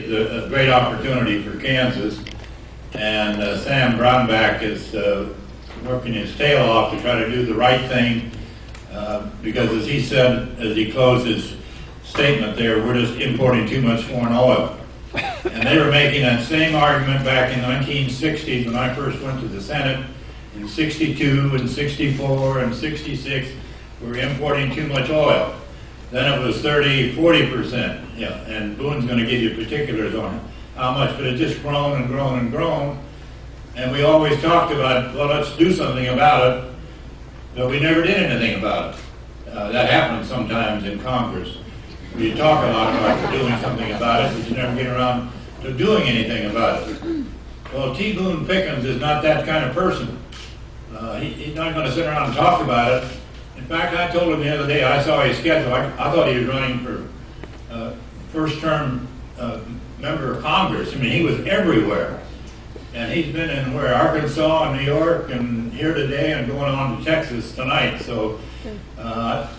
It's a great opportunity for Kansas, and Sam Brownback is working his tail off to try to do the right thing, because as he said, as he closed his statement there, we're just importing too much foreign oil. And they were making that same argument back in the 1960s when I first went to the Senate. In 62 and 64 and 66, we were importing too much oil. Then it was 30, 40%. Yeah, and Boone's going to give you particulars on how much, but it just grown and grown and grown. And we always talked about, well, let's do something about it, but we never did anything about it. That happens sometimes in Congress. You talk a lot about doing something about it, but you never get around to doing anything about it. Well, T. Boone Pickens is not that kind of person. He's not going to sit around and talk about it. In fact, I told him the other day, I saw his schedule. I thought he was running for first-term member of Congress. I mean, he was everywhere. And he's been in Arkansas and New York and here today and going on to Texas tonight. So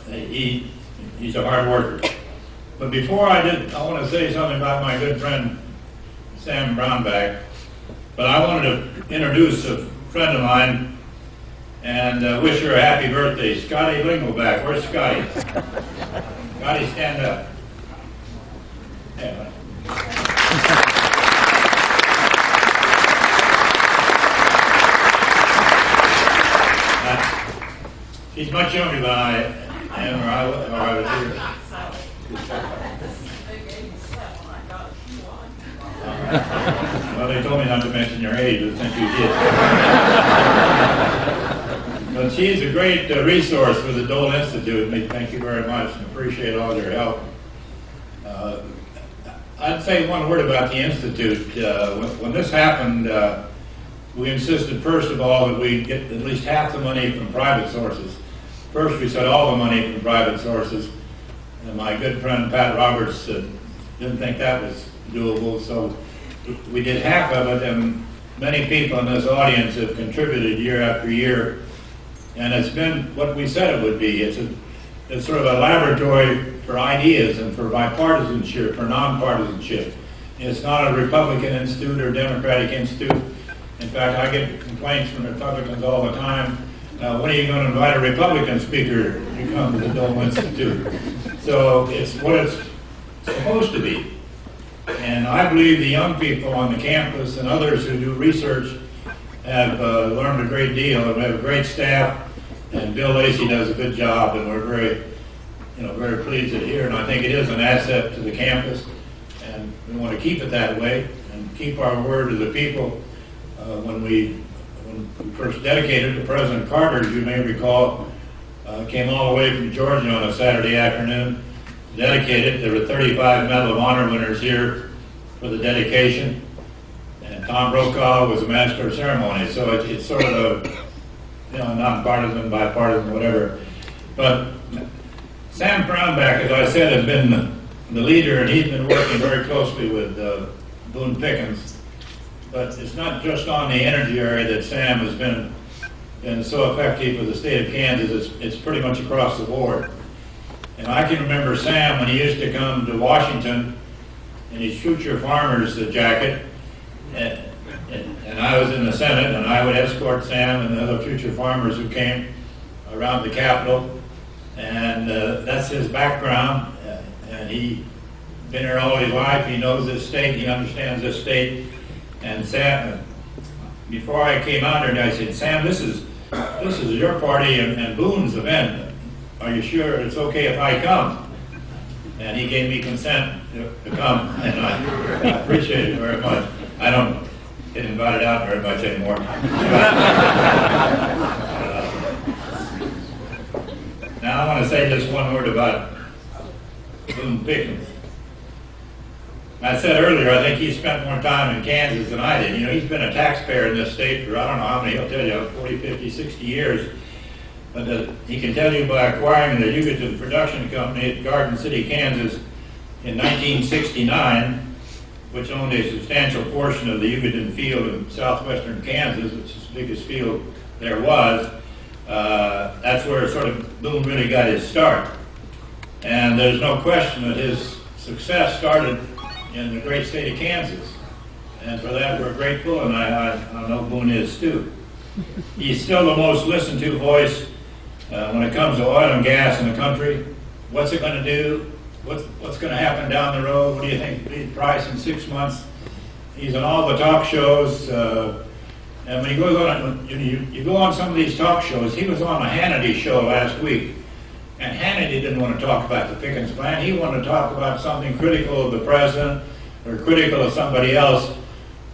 he's a hard worker. But before I want to say something about my good friend Sam Brownback. But I wanted to introduce a friend of mine and wish her a happy birthday, Scotty Lingleback. Where's Scotty? Scotty, stand up. Yeah. She's much younger than I am, or I was here. Well, they told me not to mention your age, but since you did. But she's a great resource for the Dole Institute, and thank you very much and appreciate all your help. I'd say one word about the Institute. When this happened, we insisted, first of all, that we get at least half the money from private sources. First, we said all the money from private sources. And my good friend Pat Roberts didn't think that was doable, so we did half of it, and many people in this audience have contributed year after year. And it's been what we said it would be. It's sort of a laboratory for ideas and for bipartisanship, for nonpartisanship. It's not a Republican institute or Democratic institute. In fact, I get complaints from Republicans all the time. When are you going to invite a Republican speaker to come to the Dole Institute? So it's what it's supposed to be. And I believe the young people on the campus and others who do research have learned a great deal, and we have a great staff, and Bill Lacey does a good job, and we're very pleased at here, and I think it is an asset to the campus, and we want to keep it that way, and keep our word to the people. When we first dedicated to President Carter, as you may recall, came all the way from Georgia on a Saturday afternoon, dedicated. There were 35 Medal of Honor winners here for the dedication. And Tom Brokaw was a master of ceremonies, so it's sort of a nonpartisan, bipartisan, whatever. But Sam Brownback, as I said, has been the leader, and he's been working very closely with Boone Pickens. But it's not just on the energy area that Sam has been so effective for the state of Kansas. It's pretty much across the board. And I can remember Sam when he used to come to Washington in his Future Farmers jacket. And I was in the Senate, and I would escort Sam and the other future farmers who came around the Capitol. And that's his background. And he's been here all his life. He knows this state. He understands this state. And Sam, before I came out there, I said, Sam, this is your party and Boone's event. Are you sure it's okay if I come? And he gave me consent to come, and I appreciate it very much. I don't get invited out very much anymore. Now I want to say just one word about Boone Pickens. I said earlier, I think he spent more time in Kansas than I did. He's been a taxpayer in this state for I don't know how many, he'll tell you, 40, 50, 60 years. But he can tell you by acquiring the Yucatan Production Company at Garden City, Kansas in 1969, which owned a substantial portion of the Yucatan field in southwestern Kansas, which is the biggest field there was. That's where sort of Boone really got his start. And there's no question that his success started in the great state of Kansas. And for that we're grateful, and I know Boone is too. He's still the most listened to voice when it comes to oil and gas in the country. What's it going to do? What's going to happen down the road? What do you think will be the price in 6 months? He's on all the talk shows. And when you go on some of these talk shows, he was on a Hannity show last week. And Hannity didn't want to talk about the Pickens plan. He wanted to talk about something critical of the president or critical of somebody else,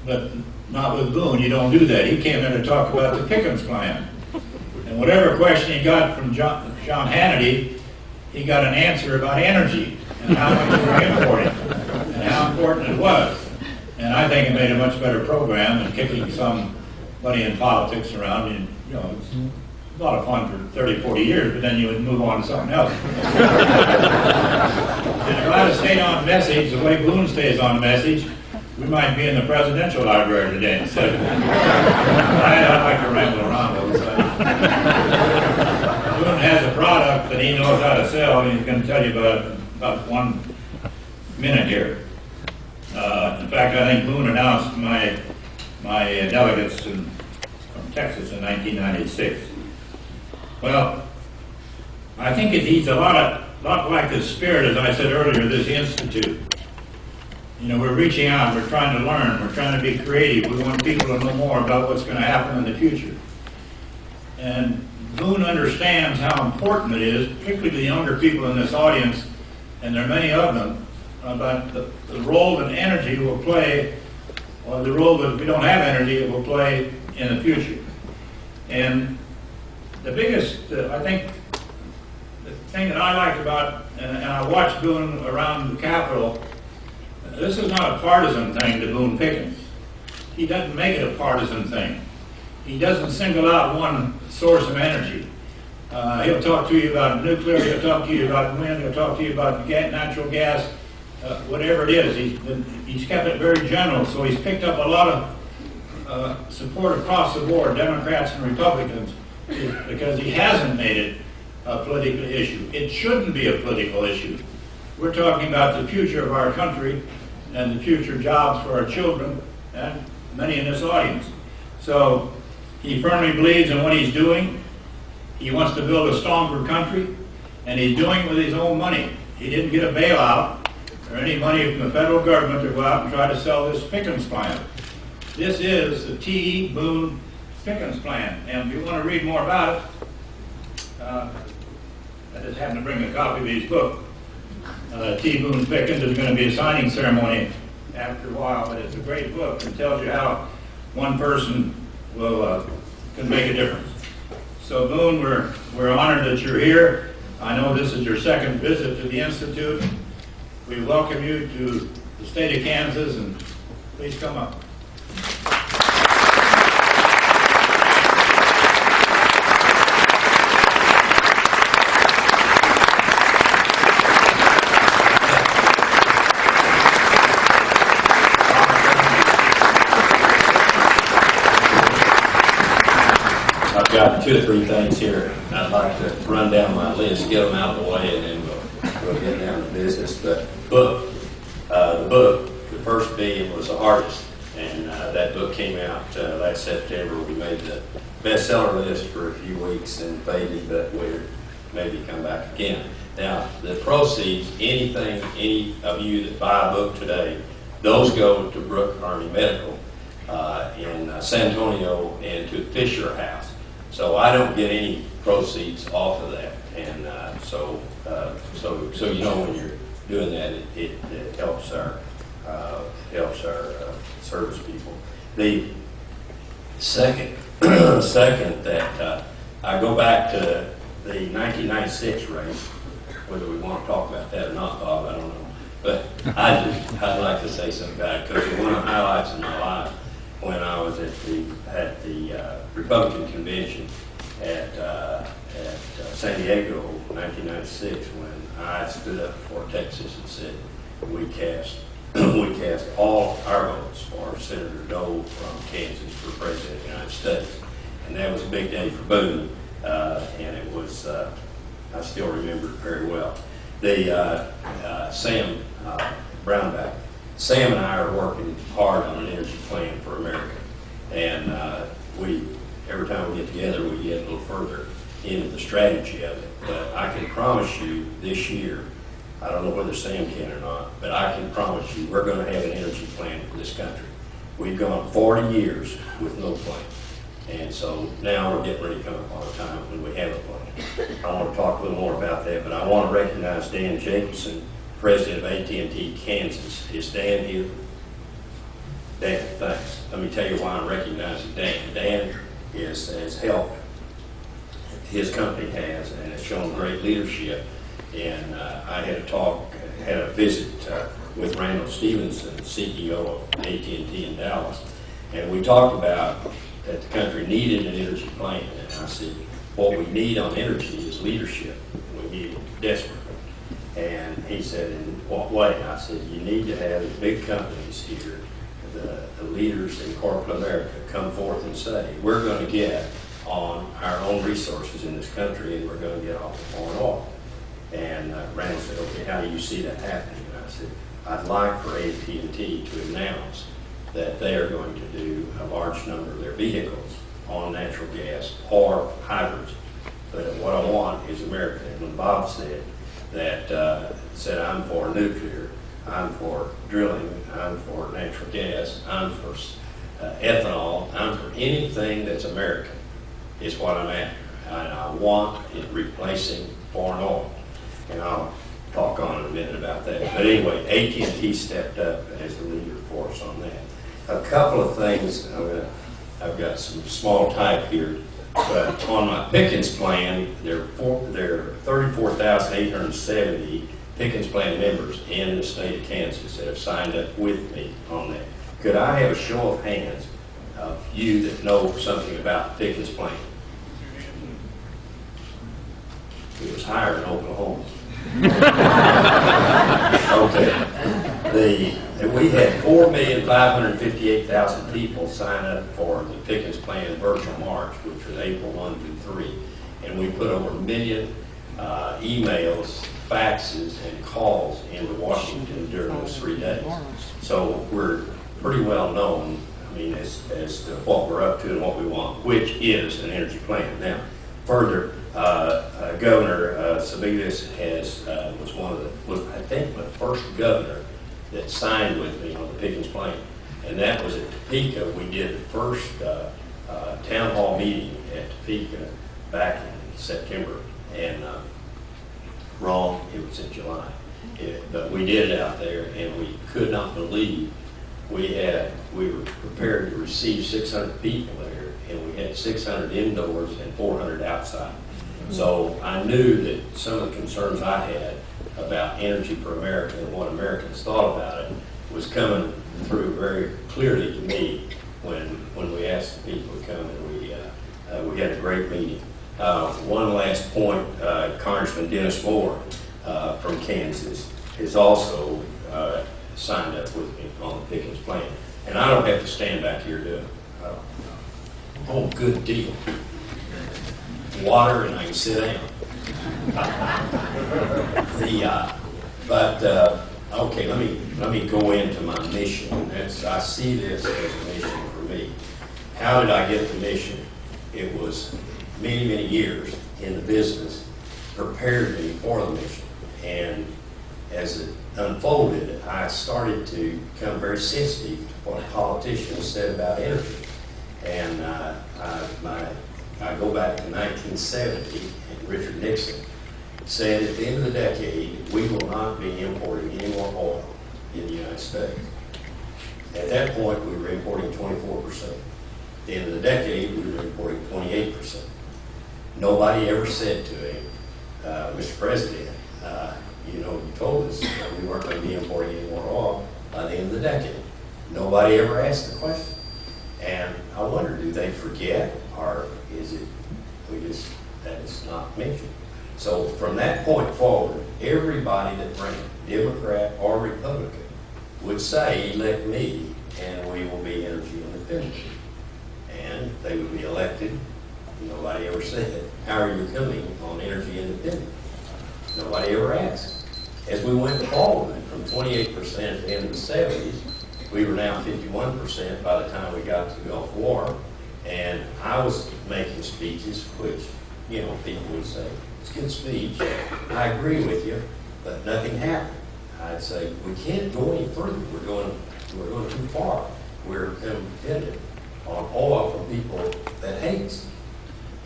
but not with Boone. You don't do that. He came in to talk about the Pickens plan. And whatever question he got from John Hannity, he got an answer about energy and how much we were importing and how important it was. And I think it made a much better program than kicking somebody in politics around. And, you know, it's a lot of fun for 30, 40 years, but then you would move on to something else. And if I'd have stayed on message the way Boone stays on message, we might be in the presidential library today. So I like to ramble around all the time. Boone has a product that he knows how to sell, and he's going to tell you about 1 minute here. In fact, I think Boone announced my delegates from Texas in 1996. Well, I think he's a lot like the spirit, as I said earlier, of this institute. You know, we're reaching out, we're trying to learn, we're trying to be creative. We want people to know more about what's going to happen in the future. And Boone understands how important it is, particularly to the younger people in this audience, and there are many of them, about the role that energy will play, or the role that if we don't have energy, it will play in the future. And the biggest, I think, the thing that I liked about, and I watched Boone around the Capitol, this is not a partisan thing to Boone Pickens. He doesn't make it a partisan thing. He doesn't single out one source of energy. He'll talk to you about nuclear, he'll talk to you about wind, he'll talk to you about natural gas, whatever it is. He's kept it very general, so he's picked up a lot of support across the board, Democrats and Republicans, because he hasn't made it a political issue. It shouldn't be a political issue. We're talking about the future of our country and the future jobs for our children and many in this audience. So he firmly believes in what he's doing. He wants to build a stronger country, and he's doing it with his own money. He didn't get a bailout or any money from the federal government to go out and try to sell this Pickens plan. This is the T. Boone Pickens plan, and if you want to read more about it, I just happened to bring a copy of his book. T. Boone Pickens. There's going to be a signing ceremony after a while, but it's a great book. It tells you how one person can make a difference. So Boone, we're honored that you're here. I know this is your second visit to the Institute. We welcome you to the state of Kansas, and please come up. I've got 2 or 3 things here. I'd like to run down my list, get them out of the way, and then we'll get down to business. The book, the first being was The Artist, and that book came out last September. We made the bestseller list for a few weeks and faded, but we'll maybe come back again. Now, the proceeds, any of you that buy a book today, those go to Brooke Army Medical in San Antonio and to Fisher House. So I don't get any proceeds off of that, and so you know when you're doing that, it helps our service people. The second that I go back to the 1996 race, whether we want to talk about that or not, Bob, I don't know, but I'd like to say something about it because it's one of the highlights in my life. When I was at the Republican convention at San Diego in 1996, when I stood up for Texas and said we cast all our votes for Senator Dole from Kansas for President of the United States, and that was a big day for Boone, and it was I still remember it very well. The Sam Brownback Sam and I are working hard on an energy plan for America. And every time we get together, we get a little further into the strategy of it. But I can promise you this year, I don't know whether Sam can or not, but I can promise you we're going to have an energy plan for this country. We've gone 40 years with no plan. And so now we're getting ready to come upon a time when we have a plan. I want to talk a little more about that, but I want to recognize Dan Jacobson, president of AT&T Kansas. Is Dan here? Dan, thanks. Let me tell you why I'm recognizing Dan. Dan has helped, his company has, and has shown great leadership. And I had a visit with Randall Stevenson, CEO of AT&T in Dallas, and we talked about that the country needed an energy plan. And I said, what we need on energy is leadership. We need it desperately. And he said, in what way? I said, you need to have the big companies here, the leaders in corporate America, come forth and say, we're going to get on our own resources in this country, and we're going to get off of foreign oil. And Randall said, okay, how do you see that happening? And I said, I'd like for AT&T to announce that they are going to do a large number of their vehicles on natural gas or hybrids. But what I want is America. And when Bob said that, said I'm for nuclear, I'm for drilling, I'm for natural gas, I'm for ethanol, I'm for anything that's American, is what I'm after. And I want it replacing foreign oil. And I'll talk on in a minute about that. But anyway, AT&T stepped up as the leader for us on that. A couple of things, I've got some small type here, but on my Pickens plan, there are 34,870 Pickens plan members in the state of Kansas that have signed up with me on that. Could I have a show of hands of you that know something about Pickens plan? It was higher in Oklahoma. Okay. We had 4,558,000 people sign up for the Pickens Plan Virtual March, which was April 1 through 3. And we put over 1 million emails, faxes, and calls into Washington during those 3 days. So we're pretty well known, I mean, as to what we're up to and what we want, which is an energy plan. Now, further, Governor Sebelius was I think the first governor that signed with me on the Pickens plan, and that was at Topeka. We did the first town hall meeting at Topeka back in September, and wrong, it was in July. But we did it out there, and we could not believe we were prepared to receive 600 people there, and we had 600 indoors and 400 outside. So I knew that some of the concerns I had about energy for America and what Americans thought about it was coming through very clearly to me when we asked the people to come, and we had a great meeting. One last point, Congressman Dennis Moore from Kansas is also signed up with me on the Pickens plan. And I don't have to stand back here to oh, good deal. Water, and I can sit down. Okay, let me go into my mission. I see this as a mission for me. How did I get the mission? It was many, many years in the business prepared me for the mission. And as it unfolded, I started to become very sensitive to what politicians said about energy. And I go back to 1970, and Richard Nixon said at the end of the decade, we will not be importing any more oil in the United States. At that point, we were importing 24%. At the end of the decade, we were importing 28%. Nobody ever said to him, Mr. President, you told us we weren't going to be importing any more oil by the end of the decade. Nobody ever asked the question. And I wonder, do they forget, or is it that it's not mentioned? So from that point forward, everybody that ran, Democrat or Republican, would say, elect me, and we will be energy independent. And they would be elected. Nobody ever said, how are you coming on energy independence? Nobody ever asked. As we went forward from 28% at the end of the 70s, we were now 51% by the time we got to the Gulf War. And I was making speeches, which, you know, people would say, it's a good speech, I agree with you, but nothing happened. I'd say, we can't go any further. We're going too far. We're dependent on oil from people that hate us.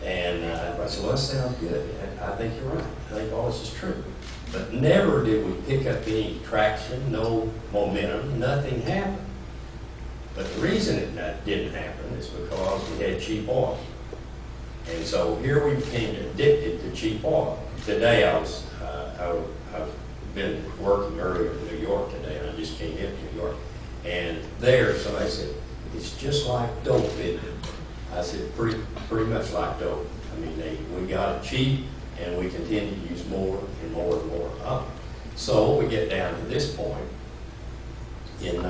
And I said, well, that sounds good. I think you're right. I think all this is true. But never did we pick up any traction, no momentum, nothing happened. But the reason it didn't happen is because we had cheap oil. And so here we became addicted to cheap oil. Today I've been working earlier in New York today, and I just came into New York. And there, somebody said, it's just like dope, isn't it? I said, pretty much like dope. I mean, we got it cheap, and we continue to use more and more and more up. So we get down to this point in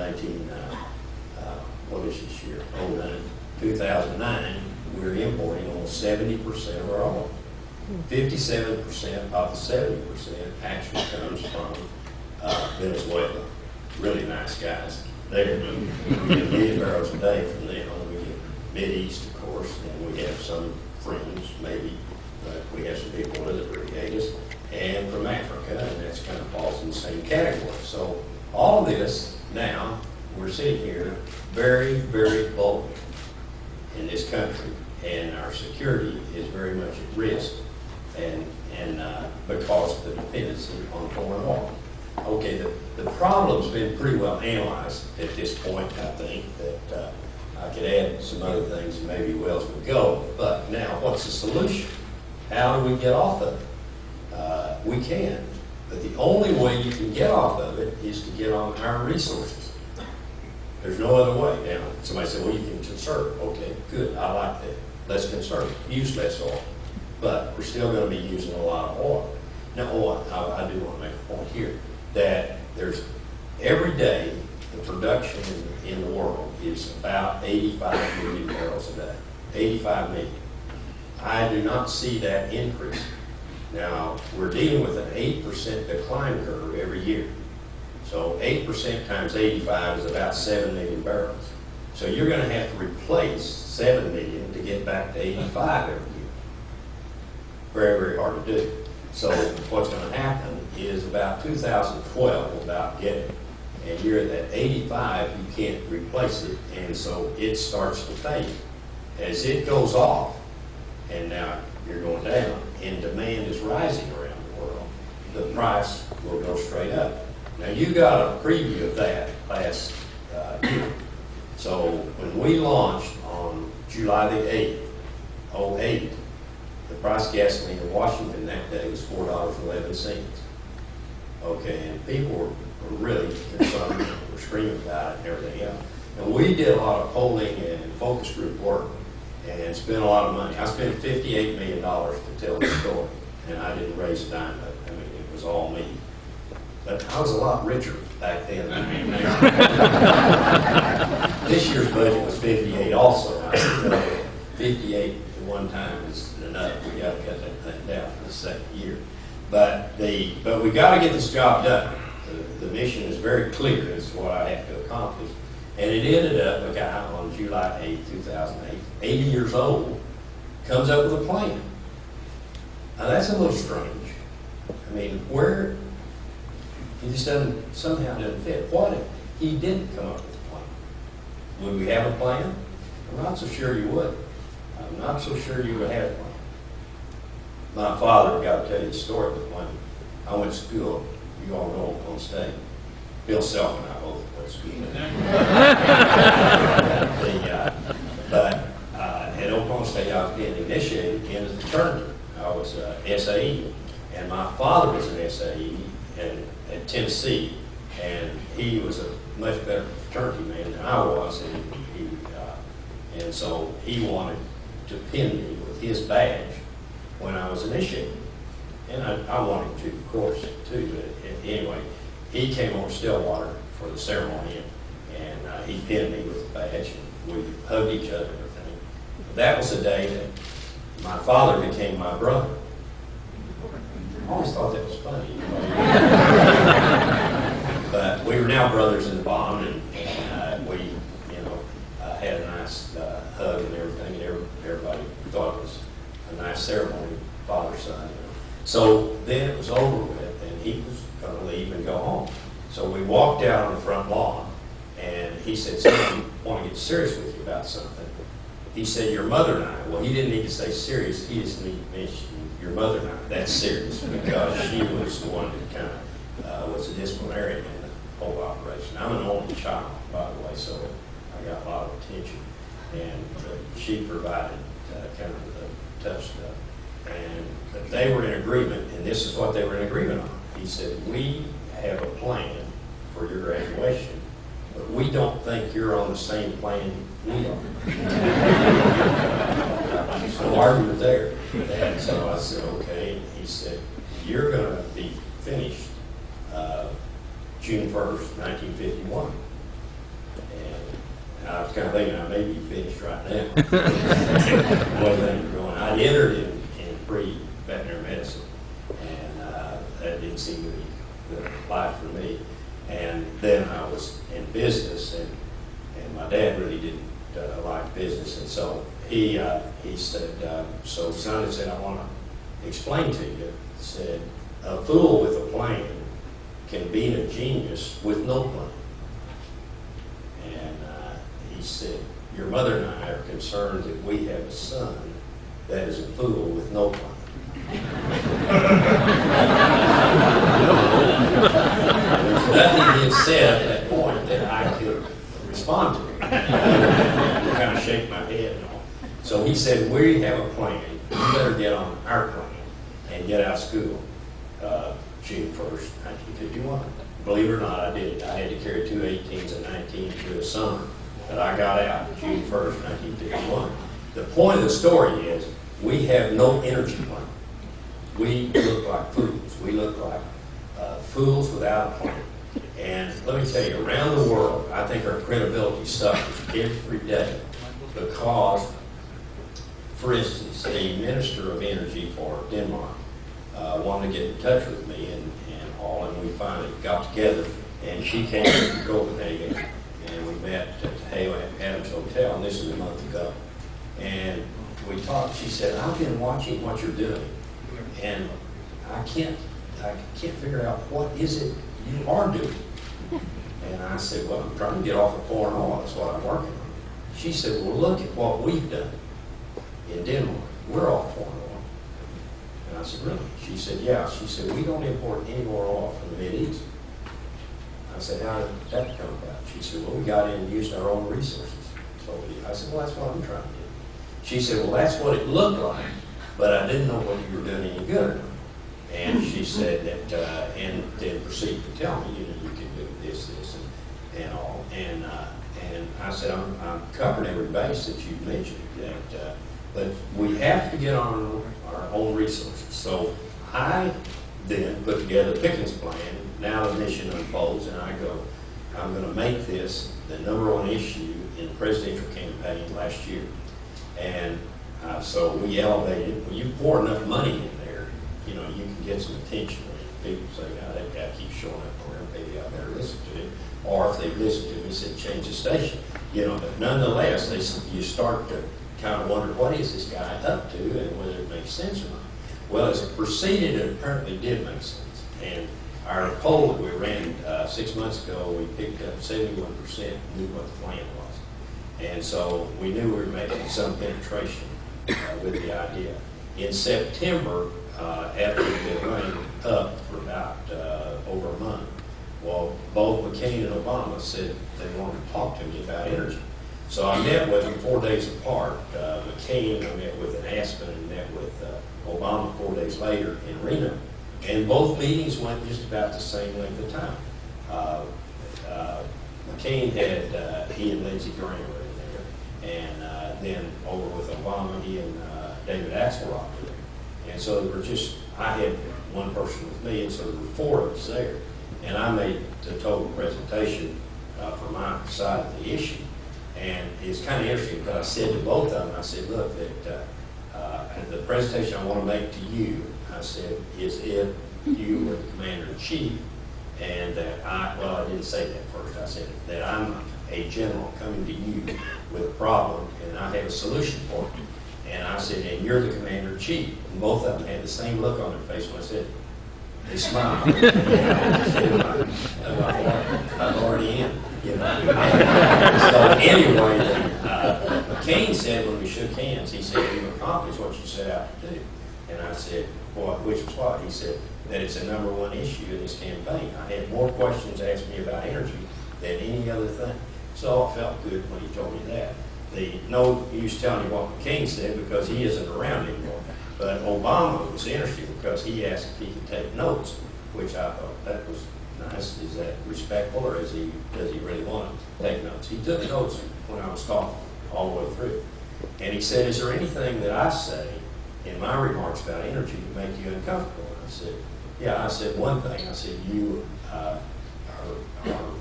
what is this year? 2009, we're importing almost 70% of our oil. 57% of the 70% actually comes from Venezuela. Really nice guys. We get 1 million barrels a day from them. We get Mideast, of course, and we have some friends, maybe, but we have some people that appreciate us, and from Africa, and that's kind of falls in the same category. So all this now, we're sitting here very, very bold in this country, and our security is very much at risk, and because of the dependency on foreign oil. Okay, the problem's been pretty well analyzed at this point. I think that I could add some other things and maybe Wells would go, but now what's the solution? How do we get off of it? We can, but the only way you can get off of it is to get on our resources. There's no other way. Now, somebody said, well, you can conserve. Okay, good, I like that. Let's conserve, use less oil. But we're still going to be using a lot of oil. Now, I do want to make a point here that there's every day the production in the world is about 85 million barrels a day. 85 million. I do not see that increasing. Now, we're dealing with an 8% decline curve every year. So 8% times 85 is about 7 million barrels. So you're going to have to replace 7 million to get back to 85 every year. Very, very hard to do. So what's going to happen is about 2012 will about get it. And you're at that 85, you can't replace it. And so it starts to fade. As it goes off, and now you're going down, and demand is rising around the world, the price will go straight up. Now you got a preview of that last year. So when we launched on July the 8th, 2008, the price of gasoline in Washington that day was $4.11. Okay, and people were really concerned, were screaming about it and everything else. And we did a lot of polling and focus group work and spent a lot of money. I spent $58 million to tell the story, and I didn't raise a dime of it. I mean, it was all me. But I was a lot richer back then than I am now. This year's budget was 58 also. I said, 58 at one time is enough. We got to cut that thing down for the second year. But we got to get this job done. The mission is very clear. It's what I have to accomplish. And it ended up, a guy on July 8, 2008, 80 years old, comes up with a plan. Now that's a little strange. I mean, where he just somehow doesn't fit. What if he didn't come up with a plan? Would we have a plan? I'm not so sure you would. I'm not so sure you would have a plan. My father, I've got to tell you a story with one. I went to school, you all know on stage. Bill Self and I both went to school. But at Oklahoma State, I was being initiated into the fraternity. I was SAE, and my father was an SAE at Tennessee, and he was a much better fraternity man than I was, and so he wanted to pin me with his badge when I was initiated. And I wanted to, of course, too. But anyway, he came over Stillwater for the ceremony, and he pinned me with the badge, and we hugged each other and everything. But that was the day that my father became my brother. I always thought that was funny. brothers in the bond, and we, had a nice hug and everything, and everybody thought it was a nice ceremony, father-son. So then it was over with, and he was going to leave and go home. So we walked out on the front lawn, and he said, "Son, I want to get serious with you about something." He said, "Your mother and I." Well, he didn't need to say serious. He just needed to mention your mother and I. That's serious, because she was the one that kind of was a disciplinarian in the whole operation. I'm an only child, by the way, so I got a lot of attention. And she provided kind of the tough stuff. But they were in agreement, and this is what they were in agreement on. He said, "We have a plan for your graduation, but we don't think you're on the same plan we are." So argument there. And so I said, "Okay." He said, "You're going to be finished June 1st, 1951. And I was kind of thinking I may be finished right now. The way things were going. I'd entered in pre-veterinary medicine, and that didn't seem to be the life for me. And then I was in business, and my dad really didn't like business, and so he said, "So son," he said, "I want to explain to you." He said, "A fool with a plan can beat a genius with no plan." And he said, "Your mother and I are concerned that we have a son that is a fool with no plan." There's nothing he had said at that point that I could respond to. I kind of shake my head and all. So he said, "We have a plan. You better get on our plan and get out of school June 1st, 1951. Believe it or not, I did it. I had to carry 2 18s and 19s through the summer, but I got out June 1st, 1951. The point of the story is we have no energy plan. We look like fools. We look like fools without a plan. And let me tell you, around the world, I think our credibility suffers every day because, for instance, a minister of energy for Denmark wanted to get in touch with me and all, and we finally got together, and she came to Copenhagen, and we met at the Adams Hotel, and this is a month ago. And we talked. She said, "I've been watching what you're doing, and I can't figure out what is it you are doing." And I said, "Well, I'm trying to get off of foreign oil. That's what I'm working on." She said, "Well, look at what we've done in Denmark. We're off foreign oil." And I said, "Really?" She said, "Yeah." She said, "We don't import any more oil from the Mideast." I said, "How did that come about?" She said, "Well, we got in and used our own resources." So I said, "Well, that's what I'm trying to do." She said, "Well, that's what it looked like, but I didn't know whether you were doing any good or not." And she said that, and then proceeded to tell me, you can do this, and all. And I said, I'm covering every base that you've mentioned, but we have to get on our own resources. So I then put together the Pickens plan. Now the mission unfolds, and I go, I'm going to make this the #1 issue in the presidential campaign last year. And so we elevated. When you pour enough money in there, you can get some attention. People say, "Oh, that guy keeps showing up for him. Maybe I better listen to him." Or if they listen to him, he said, "Change the station." But nonetheless, you start to kind of wonder, what is this guy up to, and whether it makes sense or not. Well, as it proceeded, it apparently did make sense. And our poll that we ran 6 months ago, we picked up 71% knew what the plan was. And so we knew we were making some penetration with the idea. In September, after we'd been running up for about over a month, well, both McCain and Obama said they wanted to talk to me about energy. So I met with them 4 days apart. McCain, I met with in Aspen, and met with Obama 4 days later in Reno. And both meetings went just about the same length of time. McCain had, he and Lindsey Graham were in there. And then over with Obama, he and David Axelrod were there. And so there were I had one person with me, and so there were 4 of us there. And I made the total presentation for my side of the issue. And it's kind of interesting because I said to both of them, I said, "Look, that the presentation I want to make to you," I said, "is if you were the commander-in-chief and that well, I didn't say that first. I said that I'm a general coming to you with a problem, and I have a solution for it. And I said, and you're the commander-in-chief. And both of them had the same look on their face when I said it. They smiled. I'm already in, you know. So anyway, McCain said when we shook hands, he said, you accomplished what you set out to do. And I said, well, which was what? He said that it's a #1 issue in this campaign. I had more questions asked me about energy than any other thing. So I felt good when he told me that. No use telling you what McCain said because he isn't around anymore. But Obama was interesting because he asked if he could take notes, which I thought that was nice. Is that respectful, or does he really want to take notes? He took notes when I was talking all the way through. And he said, is there anything that I say in my remarks about energy to make you uncomfortable? And I said, yeah. I said one thing. I said, you are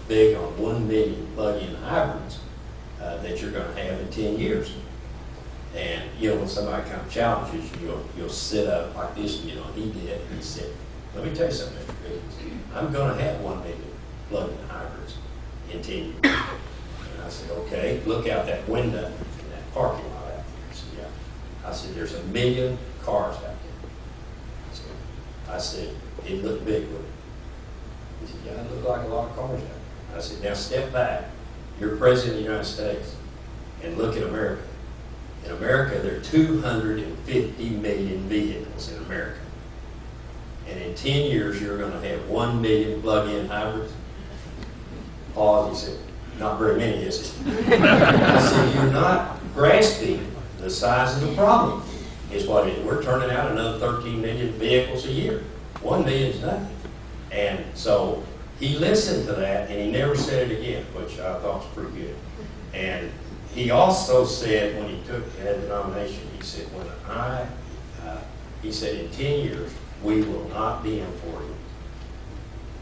big on 1 million plug-in hybrids that you're going to have in 10 years. And, you know, when somebody kind of challenges you, you'll sit up like this, you know, he did. And he said, let me tell you something, Mr. Pickens. I'm going to have 1 million plug-in hybrids in 10 years. And I said, okay, look out that window in that parking lot out there. I said, yeah. I said, there's 1 million cars out there. I said, it looked big, wouldn't it? He said, yeah, it looked like a lot of cars out there. I said, now step back. You're president of the United States, and look at America. In America, there are 250 million vehicles in America. And in 10 years, you're going to have 1 million plug-in hybrids. Pause, he said, not very many, is it? I said, you're not grasping the size of the problem, is what it is. We're turning out another 13 million vehicles a year. 1 million is nothing. And so he listened to that, and he never said it again, which I thought was pretty good. And he also said, when he had the nomination, he said, he said, in 10 years, we will not be importing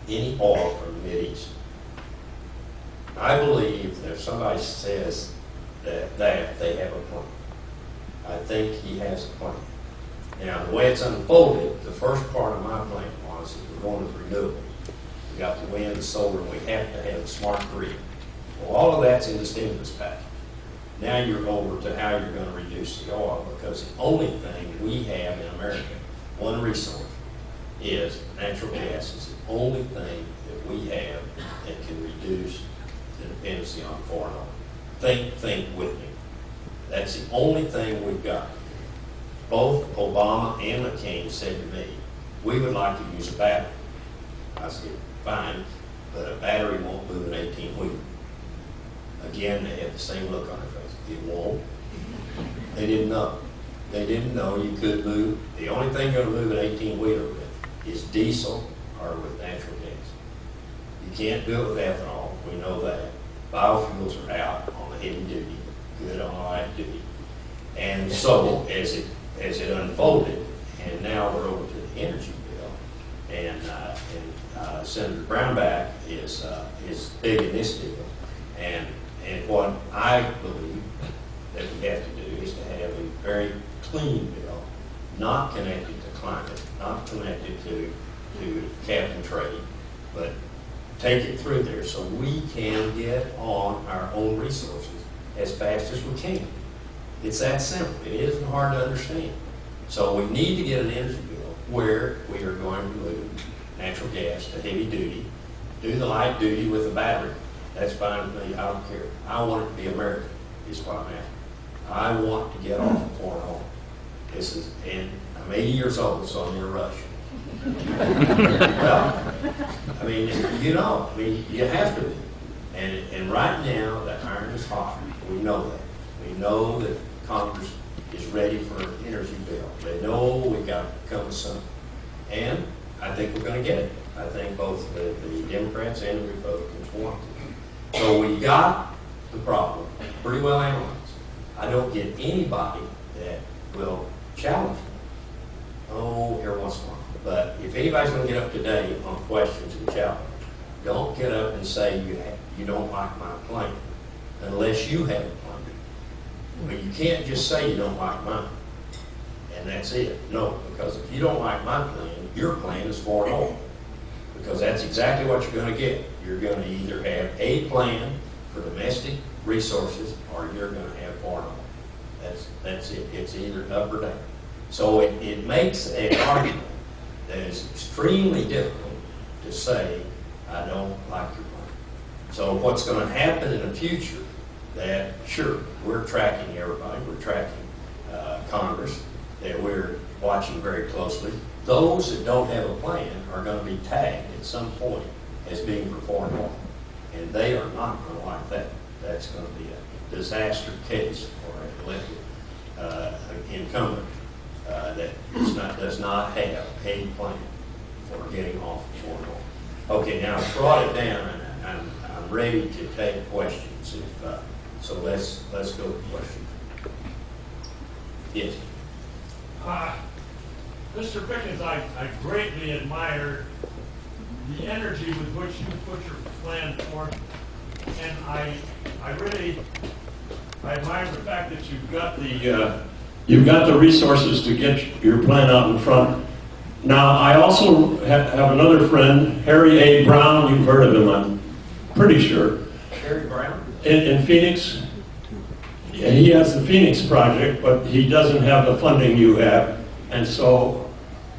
any oil from the Mideast. I believe that if somebody says that they have a plan. I think he has a plan. Now, the way it's unfolded, the first part of my plan was that we're going with renewables. We got the wind, the solar, and we have to have a smart grid. Well, all of that's in the stimulus package. Now you're over to how you're going to reduce the oil, because the only thing we have in America, one resource, is natural gas. Is the only thing that we have that can reduce the dependency on foreign oil. Think with me. That's the only thing we've got. Both Obama and McCain said to me, we would like to use a battery. I said, fine, but a battery won't move an 18-wheeler. Again, they had the same look on their face. It won't. They didn't know. They didn't know you could move. The only thing going to move an 18-wheeler with is diesel or with natural gas. You can't do it with ethanol. We know that. Biofuels are out on the heavy duty, good on the light duty. And so as it unfolded, and now we're over to the energy bill, and Senator Brownback is big in this deal, and what I believe that we have to do is to have a very clean bill, not connected to climate, not connected to cap and trade, but take it through there so we can get on our own resources as fast as we can. It's that simple. It isn't hard to understand. So we need to get an energy bill where we are going to move natural gas to heavy duty, do the light duty with a battery. That's fine with me. I don't care. I want it to be American, is what I'm after. I want to get off of foreign oil. And I'm 80 years old, so I'm in a rush. Well, I mean, you have to be. And right now, the iron is hot. We know that. We know that Congress is ready for an energy bill. They know we've got to come with something. And I think we're going to get it. I think both the Democrats and the Republicans want it. So we got the problem pretty well analyzed. I don't get anybody that will challenge me. Oh, every once in a while. But if anybody's going to get up today on questions and challenge, don't get up and say you don't like my plan unless you have a plan. But you can't just say you don't like mine, and that's it. No, because if you don't like my plan, your plan is foreign oil. because that's exactly what you're going to get. You're going to either have a plan for domestic resources, or you're going to have foreign oil. That's it. It's either up or down. So it makes an argument that is extremely difficult to say, I don't like your plan. So what's going to happen in the future, that sure, we're tracking everybody, we're tracking Congress, that we're watching very closely. Those that don't have a plan are going to be tagged at some point as being for foreign oil. And they are not going to like that. That's going to be a disaster case for an elected incumbent that does not have a plan for getting off foreign oil. Okay, now I've brought it down, and I'm ready to take questions. So let's go to questions. Yes. Mr. Pickens, I greatly admire the energy with which you put your plan forth, and I admire the fact that you've got the resources to get your plan out in front. Now, I also have another friend, Harry A. Brown. You've heard of him, I'm pretty sure. Harry Brown? In Phoenix. And he has the Phoenix project, but he doesn't have the funding you have. And so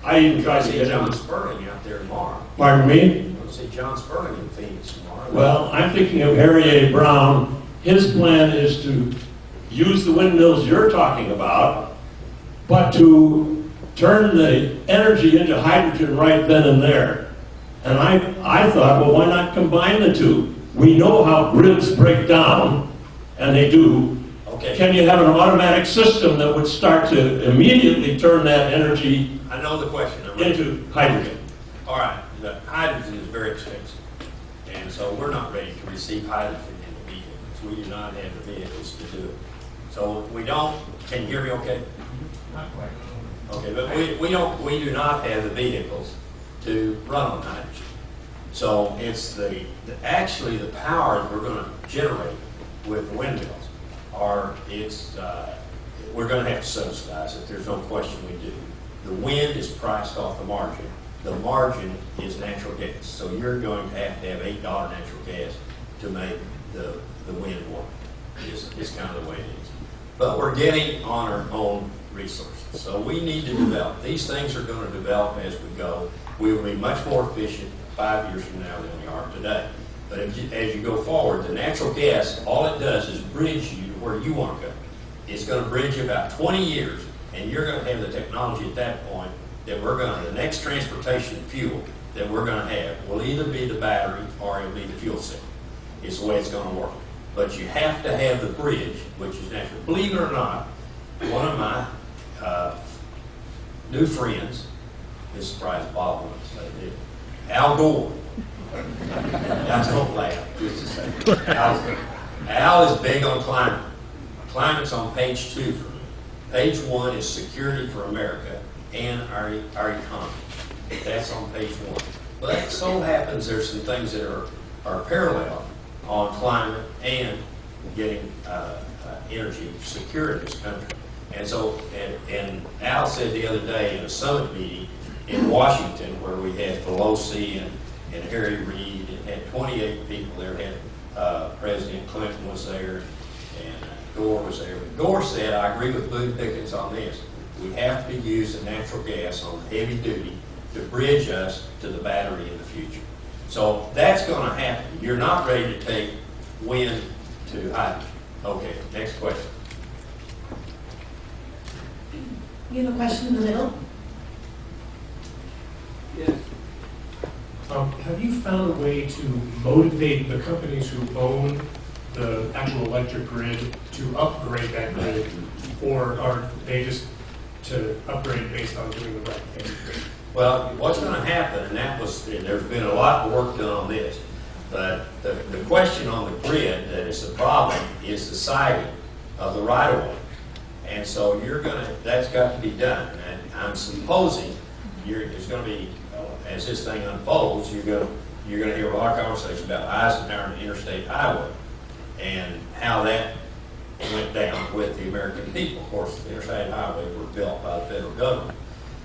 I even tried to get John him. Sperling out there tomorrow. Pardon me? I'll see John Sperling in Phoenix tomorrow. Well, I'm thinking of Harry A. Brown. His plan is to use the windmills you're talking about, but to turn the energy into hydrogen right then and there. And I thought, well, why not combine the two? We know how grids break down, and they do. Okay. Can you have an automatic system that would start to immediately turn that energy I know the question. into hydrogen? All right. The hydrogen is very expensive. And so we're not ready to receive hydrogen in the vehicles. We do not have the vehicles to do it. So we don't, can you hear me okay? Not quite. Okay, but we do not have the vehicles to run on hydrogen. So it's actually the power that we're going to generate with the windmills we're going to have to subsidize it. There's no question we do. The wind is priced off the margin. The margin is natural gas. So you're going to have $8 natural gas to make the wind work. Is kind of the way it is. But we're getting on our own resources. So we need to develop. These things are going to develop as we go. We will be much more efficient 5 years from now than we are today. But as you go forward, the natural gas, all it does is bridge you to where you want to go. It's going to bridge you about 20 years, and you're going to have the technology at that point that the next transportation fuel that we're going to have will either be the battery or it'll be the fuel cell. It's the way it's going to work. But you have to have the bridge, which is natural. Believe it or not, one of my new friends, this surprised Bob when I say this, Al Gore. Now, don't laugh, just a second. Al is big on climate. Climate's on page 2 for me. Page 1 is security for America and our economy. That's on page 1. But it so happens there's some things that are parallel on climate and getting energy secure in this country. And so, and Al said the other day in a summit meeting in Washington where we had Pelosi and Harry Reid, and had 28 people there. President Clinton was there, and Gore was there. Gore said, I agree with Boone Pickens on this. We have to use the natural gas on the heavy duty to bridge us to the battery in the future. So that's going to happen. You're not ready to take wind to hydrogen. Okay, next question. You have a question in the middle? Yes. Have you found a way to motivate the companies who own the actual electric grid to upgrade that grid, or are they just to upgrade based on doing the right thing? Well, what's going to happen, and there's been a lot of work done on this, but the question on the grid that is the problem is the siting of the right-of-way. And so that's got to be done. And I'm supposing there's going to be, as this thing unfolds, you're going to hear a lot of conversation about Eisenhower and Interstate Highway and how that went down with the American people. Of course, the Interstate Highway were built by the federal government.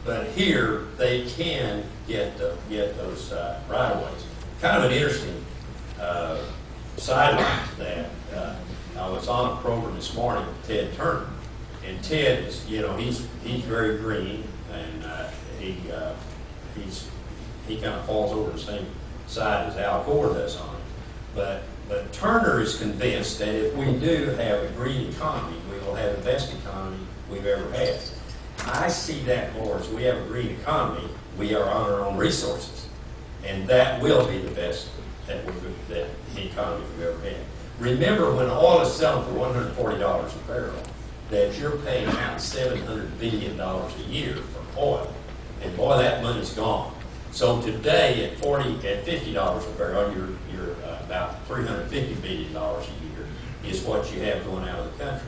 But here, they can get those right-of-ways. Kind of an interesting sideline to that. I was on a program this morning with Ted Turner, and Ted is, you know, he's very green, and he kind of falls over the same side as Al Gore does on it. But Turner is convinced that if we do have a green economy, we will have the best economy we've ever had. I see that more as we have a green economy, we are on our own resources, and that will be the best that economy we've ever had. Remember, when oil is selling for $140 a barrel, that you're paying out $700 billion a year for oil, and boy, that money's gone. So today, at $50 a barrel, you're about $350 billion a year is what you have going out of the country.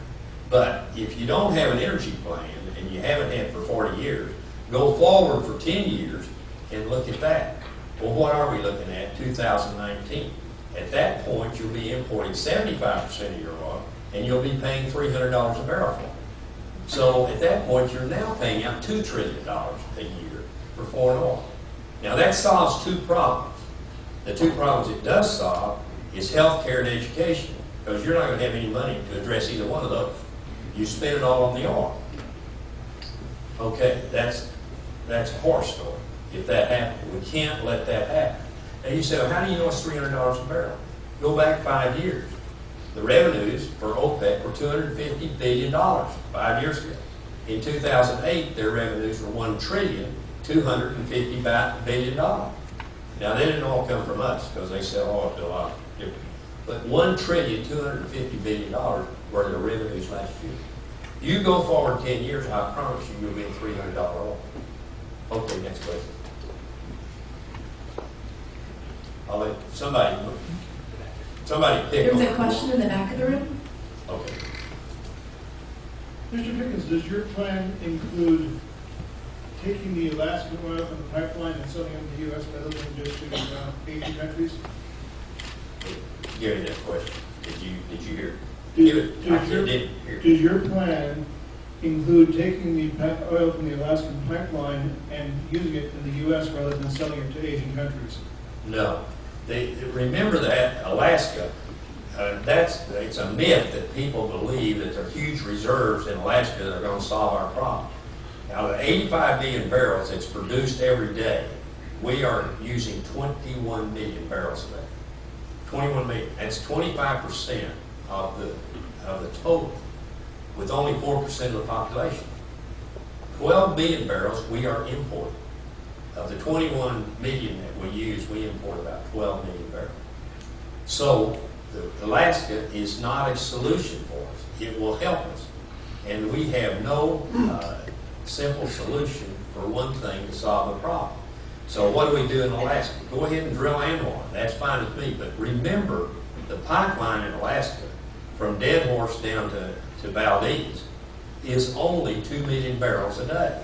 But if you don't have an energy plan, and you haven't had for 40 years, go forward for 10 years and look at that. Well, what are we looking at? 2019. At that point, you'll be importing 75% of your oil, and you'll be paying $300 a barrel for it. So at that point, you're now paying out $2 trillion a year for foreign oil. Now that solves two problems. The two problems it does solve is healthcare and education, because you're not going to have any money to address either one of those. You spend it all on the oil. Okay, that's a horror story if that happens. We can't let that happen. And you say, well, how do you know it's $300 a barrel? Go back 5 years. The revenues for OPEC were $250 billion 5 years ago. In 2008, their revenues were $1,250 billion. Now, they didn't all come from us because they sell oil to a lot of different. But $1,250 billion were their revenues last year. You go forward 10 years, I promise you'll be at $300 oil. Okay, next question. I'll let somebody pick There's on a question in the back of the room. Okay. Mr. Pickens, does your plan include taking the Alaskan oil from the pipeline and selling it to the U.S. rather than just to Asian countries? Gary, that question. Did you hear? Does your plan include taking the oil from the Alaskan pipeline and using it in the U.S. rather than selling it to Asian countries? No. Remember that Alaska, it's a myth that people believe that there are huge reserves in Alaska that are going to solve our problem. Now, the 85 million barrels that's produced every day, we are using 21 million barrels a day. 21 million. That's 25% of the total, with only 4% of the population. 12 million barrels we are importing. Of the 21 million that we use, we import about 12 million barrels. So Alaska is not a solution for us. It will help us. And we have no simple solution for one thing to solve a problem. So what do we do in Alaska? Go ahead and drill Anwar. That's fine with me. But remember, the pipeline in Alaska from Dead Horse down to Valdez is only 2 million barrels a day.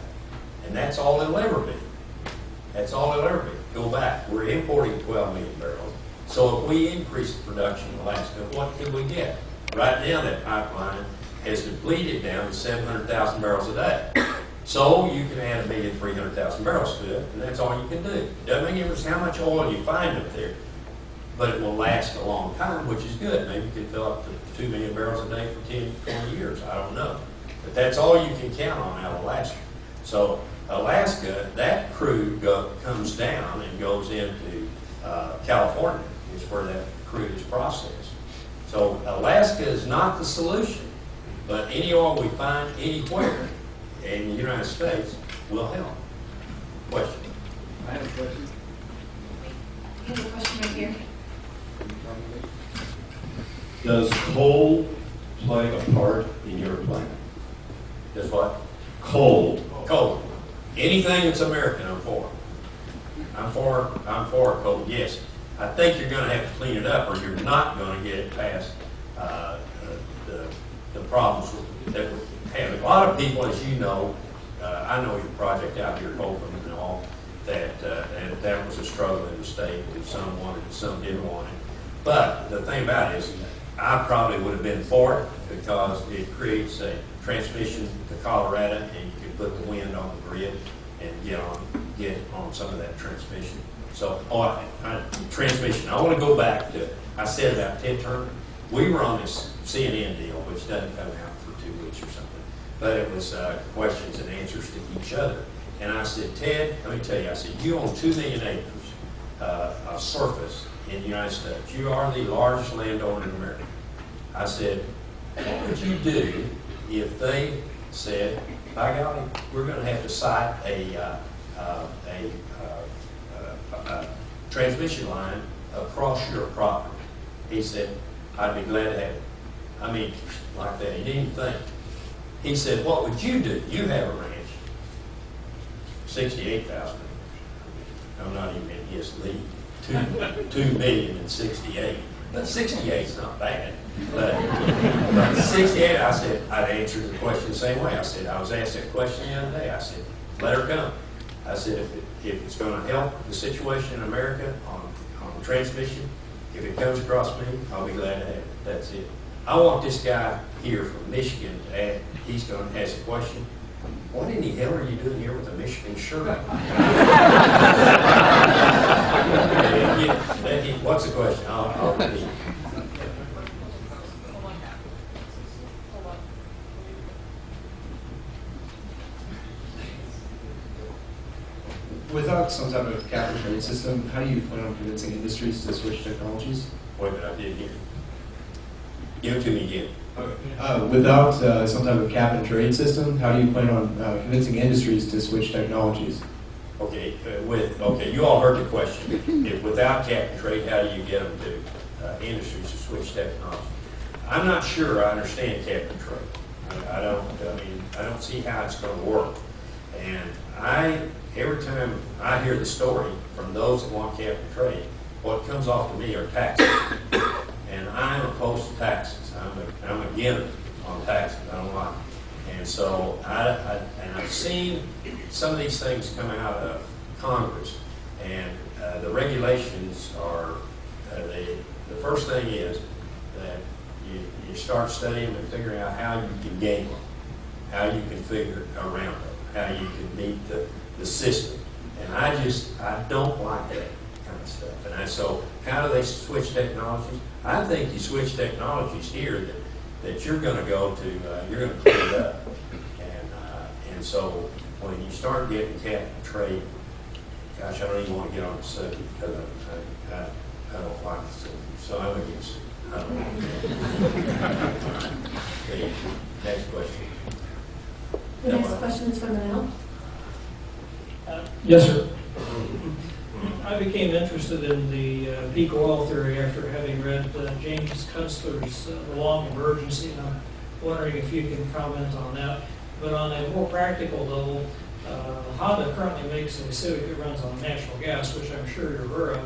And that's all it'll ever be. That's all it'll ever be. Go back. We're importing 12 million barrels. So if we increase the production in Alaska, what could we get? Right now, that pipeline has depleted down to 700,000 barrels a day. So you can add 1,300,000 barrels to it, and that's all you can do. It doesn't make any difference how much oil you find up there, but it will last a long time, which is good. Maybe you can fill up to 2 million barrels a day for 10, 20 years. I don't know. But that's all you can count on out of Alaska. So Alaska, that crude comes down and goes into California, is where that crude is processed. So Alaska is not the solution, but any oil we find anywhere in the United States will help. Question? I have a question. I have a question right here. Does coal play a part in your plan? Does what? Coal. Coal. Anything that's American, I'm for. I'm for coal, yes. I think you're going to have to clean it up, or you're not going to get it past the problems that we have. A lot of people, as you know, I know your project out here at Holcomb and all, that was a struggle in the state, that some wanted it, some didn't want it. But the thing about it is, I probably would have been for it because it creates a transmission to Colorado, and you can put the wind on the grid, and get on some of that transmission. So, transmission, I want to go back to, I said about Ted Turner. We were on this CNN deal, which doesn't come out for 2 weeks or something, but it was questions and answers to each other. And I said, Ted, let me tell you, I said, you own 2 million acres of surface in the United States. You are the largest landowner in America. I said, what would you do if they said, by golly, we're going to have to site a transmission line across your property? He said, I'd be glad to have it. I mean, like that. He didn't even think. He said, what would you do? You have a ranch. 68,000. I'm not even in his league. 2 million and 68. But 68 is not bad. But 68, I said, I'd answer the question the same way. I said, I was asked that question the other day. I said, let her come. I said, if it's going to help the situation in America on transmission, if it comes across me, I'll be glad to have it. That's it. I want this guy here from Michigan to ask, he's going to ask a question. What in the hell are you doing here with a Michigan shirt? What's the question? I'll repeat. Without some type of cap and trade system, how do you plan on convincing industries to switch technologies? Wait a minute, I didn't hear. Give it to me again. Without some type of cap and trade system, how do you plan on convincing industries to switch technologies? Okay, you all heard the question. If without cap and trade, how do you get them to industries to switch technology? I'm not sure I understand cap and trade. I don't see how it's going to work. And every time I hear the story from those that want cap and trade, what comes off to me are taxes. And I'm opposed to taxes. I'm against on taxes. I don't like it. And so I've seen some of these things come out of Congress, and the regulations are the first thing is that you start studying and figuring out how you can game them, how you can figure around them, how you can meet the system. And I don't like that kind of stuff. And so how do they switch technologies? I think you switch technologies here that you're going to go to, you're going to clean it up. And so when you start getting cap and trade, gosh, I don't even want to get on the subject because I don't like the subject. So I'm against it. Okay, next question. The next question is from Manel. Yes, sir. I became interested in the peak oil theory after having read James Kunstler's The Long Emergency, and I'm wondering if you can comment on that. But on a more practical level, Honda currently makes a Civic that runs on natural gas, which I'm sure you're aware of.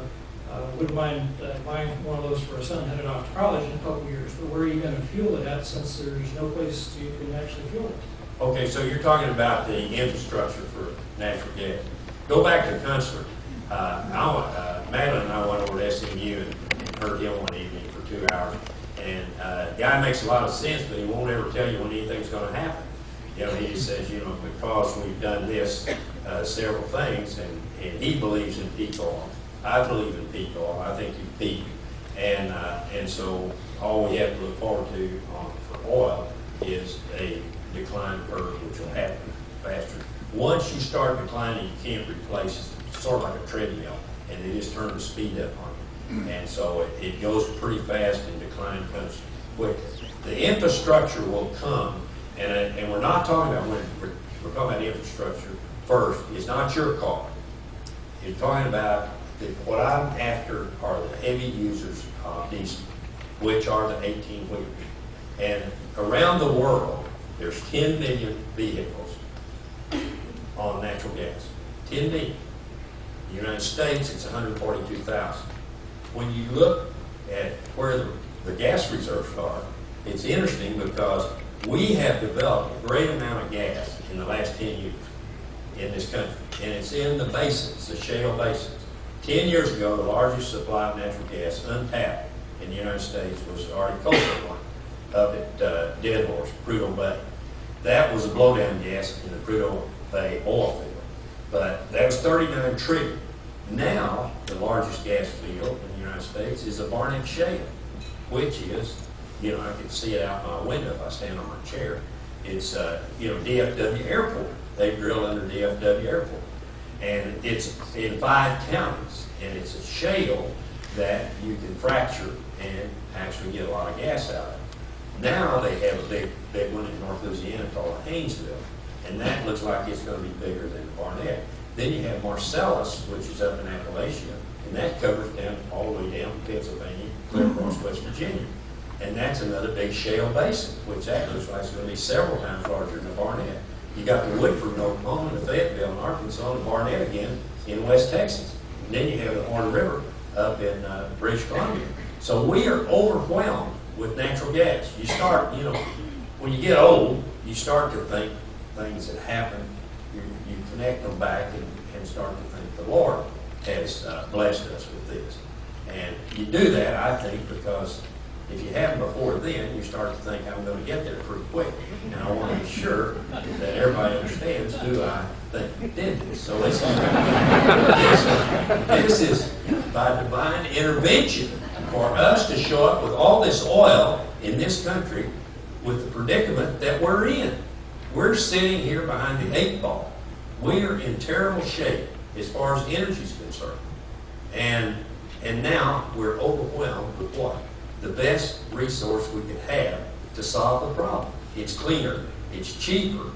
Wouldn't mind buying one of those for a son headed off to college in a couple of years. But where are you going to fuel it at, since there's no place you can actually fuel it? Okay, so you're talking about the infrastructure for natural gas. Go back to Kunstler. Madeline and I went over to SMU and heard him one evening for 2 hours. And the guy makes a lot of sense, but he won't ever tell you when anything's going to happen. You know, he just says, you know, because we've done this, several things, and he believes in peak oil. I believe in peak oil. I think you peak. And so all we have to look forward to for oil is a decline curve, which will happen faster. Once you start declining, you can't replace it. It's sort of like a treadmill, and they just turn the speed up on you. And so it goes pretty fast, and decline comes quick. The infrastructure will come, and we're not talking about we're talking about infrastructure first. It's not your car. You're talking about what I'm after are the heavy users of diesel, which are the 18-wheelers. And around the world, there's 10 million vehicles on natural gas. 10 million. In the United States, it's 142,000. When you look at where the gas reserves are, it's interesting because we have developed a great amount of gas in the last 10 years in this country. And it's in the basins, the shale basins. 10 years ago, the largest supply of natural gas untapped in the United States was the Arctic Coastal one up at Dead Horse, Prudhoe Bay. That was a blowdown gas in the Prudhoe Bay oil field. But that was 39 trillion. Now, the largest gas field in the United States is a Barnett Shale, which is, you know, I can see it out my window if I stand on my chair. It's, you know, DFW Airport. They drill under DFW Airport. And it's in 5 counties, and it's a shale that you can fracture and actually get a lot of gas out of it. Now they have a big one in North Louisiana called Haynesville, and that looks like it's going to be bigger than Barnett. Then you have Marcellus, which is up in Appalachia, and that covers down all the way down to Pennsylvania, clear across West Virginia. And that's another big shale basin, which that looks like it's going to be several times larger than the Barnett. You got the Woodford in Oklahoma, the Fayetteville in Arkansas, and the Barnett again in West Texas. And then you have the Horn River up in British Columbia. So we are overwhelmed with natural gas. You start, you know, when you get old, you start to think things that happen, you connect them back and start to think the Lord has blessed us with this. And you do that, I think, because if you haven't before then, you start to think, I'm going to get there pretty quick. And I want to be sure that everybody understands who I think did this. So this is by divine intervention for us to show up with all this oil in this country with the predicament that we're in. We're sitting here behind the 8 ball. We are in terrible shape as far as energy is concerned. And now we're overwhelmed with what? The best resource we could have to solve the problem. It's cleaner, it's cheaper,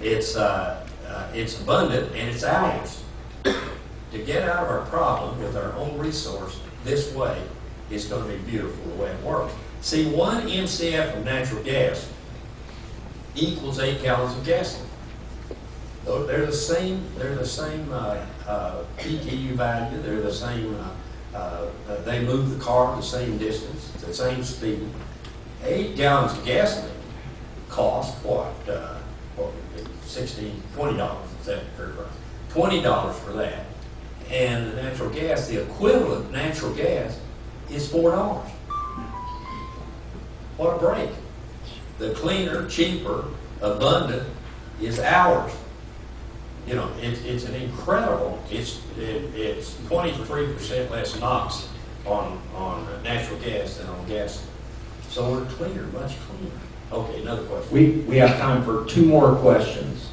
it's abundant, and it's ours. To get out of our problem with our own resource this way is going to be beautiful the way it works. See, 1 MCF of natural gas equals 8 gallons of gasoline. They're the same PTU value, they're the same, they move the car the same distance, the same speed. 8 gallons of gasoline cost what would be $20, is that fair price? $20 for that. And the natural gas, the equivalent natural gas is $4. What a break. The cleaner, cheaper, abundant is ours. You know, it's an incredible, it's 23% less NOx on natural gas than on gas. So we're cleaner, much cleaner. Okay, another question. We have time for 2 more questions.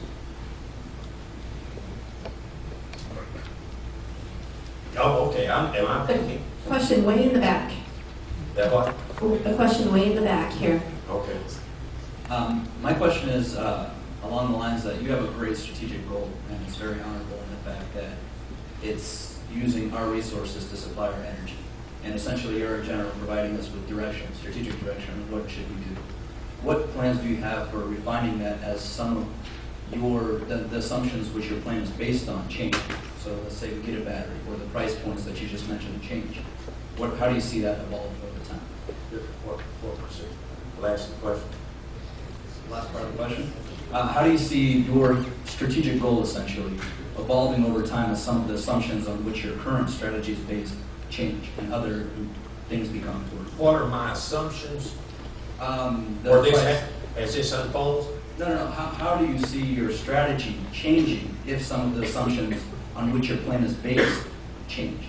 Oh, okay, am I thinking? Question way in the back. That what? A question way in the back here. Okay. My question is along the lines that you have a great strategic goal, and it's very honorable in the fact that it's using our resources to supply our energy. And essentially, you're in general providing us with direction, strategic direction, on what should we do. What plans do you have for refining that as some of the assumptions which your plan is based on change? So let's say we get a battery, or the price points that you just mentioned change. How do you see that evolve over time? What percent? Last question. Last part of the question. How do you see your strategic goal essentially evolving over time as some of the assumptions on which your current strategy is based change and other things become important? What are my assumptions? As this unfolds? No. How do you see your strategy changing if some of the assumptions on which your plan is based change?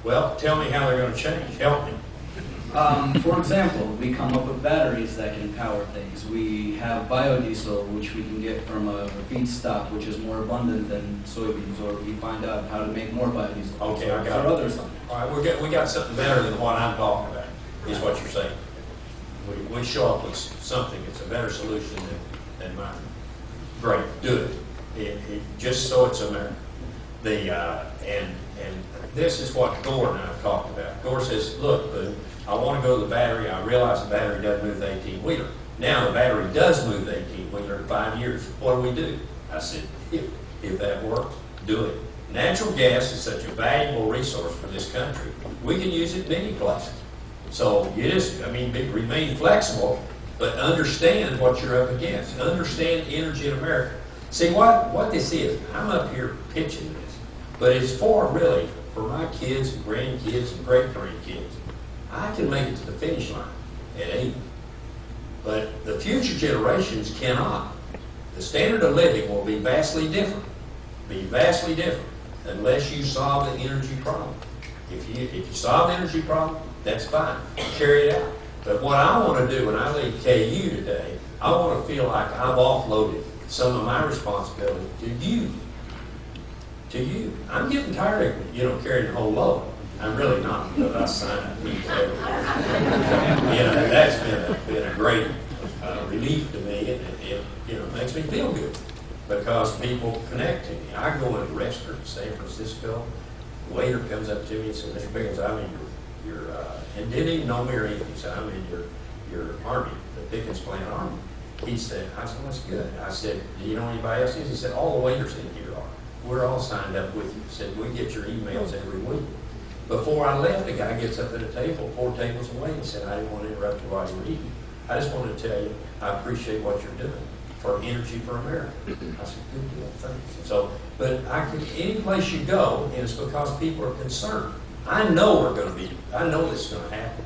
Well, tell me how they're going to change. Help me. For example, we come up with batteries that can power things. We have biodiesel, which we can get from a feedstock which is more abundant than soybeans, or we find out how to make more biodiesel. Okay, I got or it. Other something. All right, we got something better than what I'm talking about, is what you're saying. We show up with something that's a better solution than mine. Great, do it. Just so it's American. And this is what Gore and I have talked about. Gore says, look, I want to go to the battery. I realize the battery doesn't move the 18-wheeler. Now the battery does move the 18-wheeler in 5 years. What do? I said, if that works, do it. Natural gas is such a valuable resource for this country. We can use it many places. So remain flexible, but understand what you're up against. Understand energy in America. See, what this is, I'm up here pitching this, but it's for my kids and grandkids and great-grandkids. I can make it to the finish line at 80, but the future generations cannot. The standard of living will be vastly different. be vastly different unless you solve the energy problem. If you solve the energy problem, that's fine. Carry it out. But what I want to do when I leave KU today, I want to feel like I've offloaded some of my responsibility to you. To you. I'm getting tired of, carrying the whole load. I'm really not, because I signed up. That's been a great relief to me, and it makes me feel good because people connect to me. I go in a restaurant in San Francisco, the waiter comes up to me and says, Mr. Pickens, I'm in your and didn't even know me or anything. He said, I'm in your army, the Pickens Plant Army. He said, I said, that's good. I said, do you know anybody else? He said, all the waiters in here are. We're all signed up with you. He said, we get your emails every week. Before I left, the guy gets up at a table, 4 tables away, and said, I didn't want to interrupt you while you were eating. I just wanted to tell you, I appreciate what you're doing for Energy for America. I said, good deal, thanks. So, but any place you go, and it's because people are concerned. I know this is going to happen.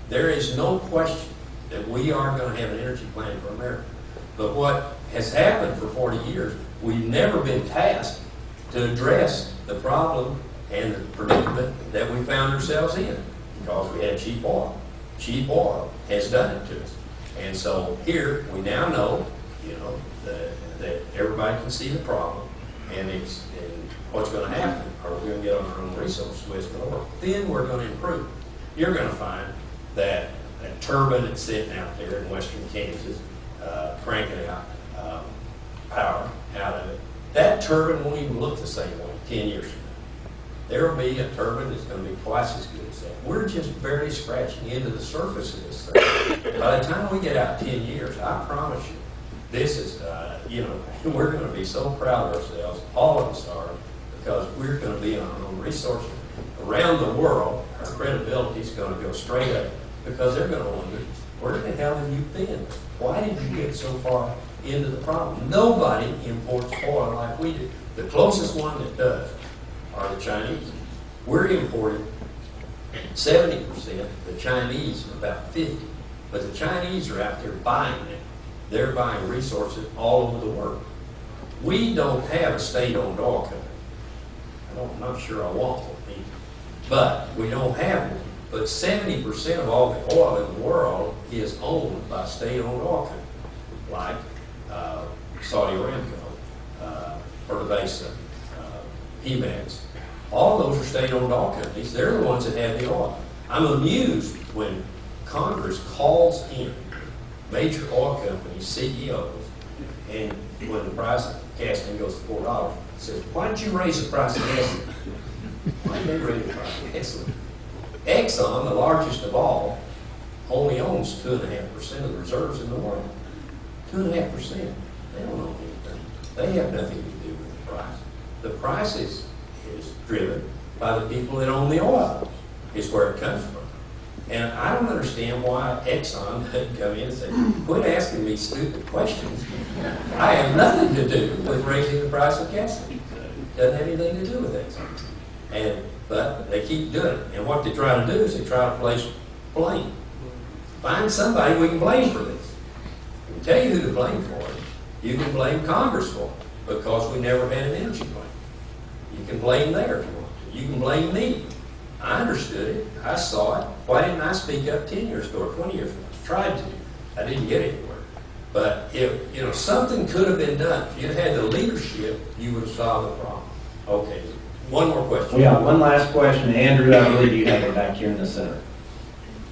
There is no question that we are going to have an energy plan for America. But what has happened for 40 years, we've never been tasked to address the problem and the predicament that we found ourselves in because we had cheap oil. Cheap oil has done it to us. And so here we now know, that everybody can see the problem and what's going to happen. Are we going to get on our own resources? What's going to work? Then we're going to improve. You're going to find that turbine that's sitting out there in western Kansas, cranking out power out of it. That turbine won't even look the same way 10 years from now. There will be a turbine that's going to be twice as good as that. We're just barely scratching into the surface of this thing. By the time we get out 10 years, I promise you, this is, we're going to be so proud of ourselves, all of us are, because we're going to be on our own resources. Around the world, our credibility is going to go straight up because they're going to wonder, where the hell have you been? Why did you get so far into the problem? Nobody imports oil like we do. The closest one that does are the Chinese. We're importing 70%. The Chinese are about 50%. But the Chinese are out there buying it. They're buying resources all over the world. We don't have a state-owned oil company. I'm not sure I want one either. But we don't have one. But 70% of all the oil in the world is owned by state-owned oil companies, like Saudi Aramco, PDVSA, PEMEX. All those are state-owned oil companies. They're the ones that have the oil. I'm amused when Congress calls in major oil companies, CEOs, and when the price of gasoline goes to $4, says, why didn't you raise the price of gasoline? Why didn't you raise the price of gasoline? Exxon, the largest of all, only owns 2.5% of the reserves in the world. 2.5%. They don't own anything. They have nothing to do with the price. The price is driven by the people that own the oil. Is where it comes from. And I don't understand why Exxon doesn't come in and say, quit asking me stupid questions. I have nothing to do with raising the price of gasoline. It doesn't have anything to do with Exxon. But they keep doing it. And what they try to do is they try to place blame. Find somebody we can blame for this. I can tell you who to blame for it. You can blame Congress for it because we never had an energy plan. You can blame there if you want to. You can blame me. I understood it. I saw it. Why didn't I speak up 10 years ago or 20 years ago? I tried to. I didn't get anywhere. But if something could have been done, if you had the leadership, you would have solved the problem. Okay. One more question. We have one last question. Andrew, I believe you have it back here in the center.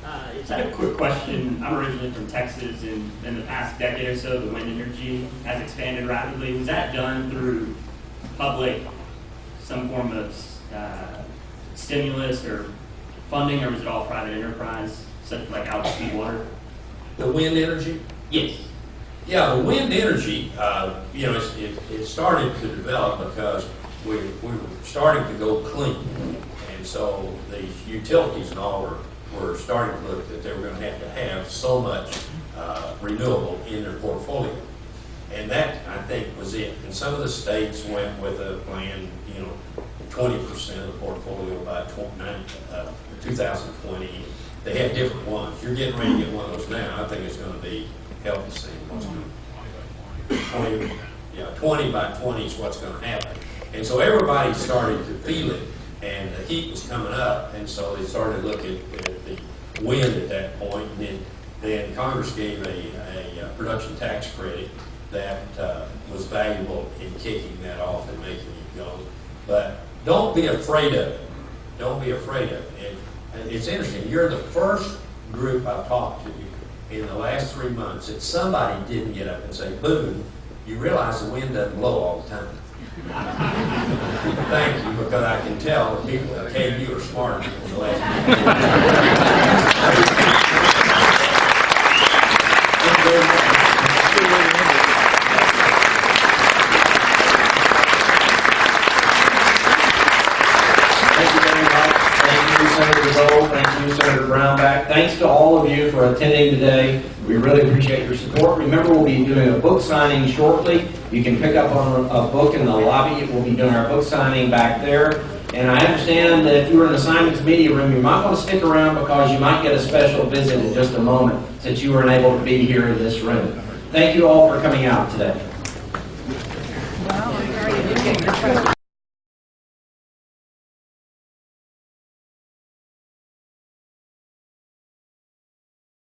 I have a quick question. I'm originally from Texas, and in the past decade or so, the wind energy has expanded rapidly. Was that done through public, some form of stimulus or funding, or was it all private enterprise, such like out to speed water? The wind energy? Yes. Yeah, the wind energy, it started to develop because we were starting to go clean. And so the utilities and all were starting to look that they were going to have so much renewable in their portfolio. And that, I think, was it. And some of the states went with a plan, 20% of the portfolio by 2020. They had different ones. You're getting ready to get one of those now. I think it's going to be help the same. 20 by 20 is what's going to happen. And so everybody started to feel it, and the heat was coming up, and so they started looking at the wind at that point, and then Congress gave a production tax credit that was valuable in kicking that off and making it go. But don't be afraid of it. Don't be afraid of it. And it's interesting, you're the first group I've talked to in the last 3 months that somebody didn't get up and say, Boone, you realize the wind doesn't blow all the time. Thank you, because I can tell the people at KU are smart in the last Thank you very much. Thank you, Senator Dole. Thank you, Senator Brownback. Thanks to all of you for attending today. We really appreciate your support. Remember, we'll be doing a book signing shortly. You can pick up on a book in the lobby. We'll be doing our book signing back there. And I understand that if you were in the Simon's Media Room, you might want to stick around because you might get a special visit in just a moment since you weren't able to be here in this room. Thank you all for coming out today.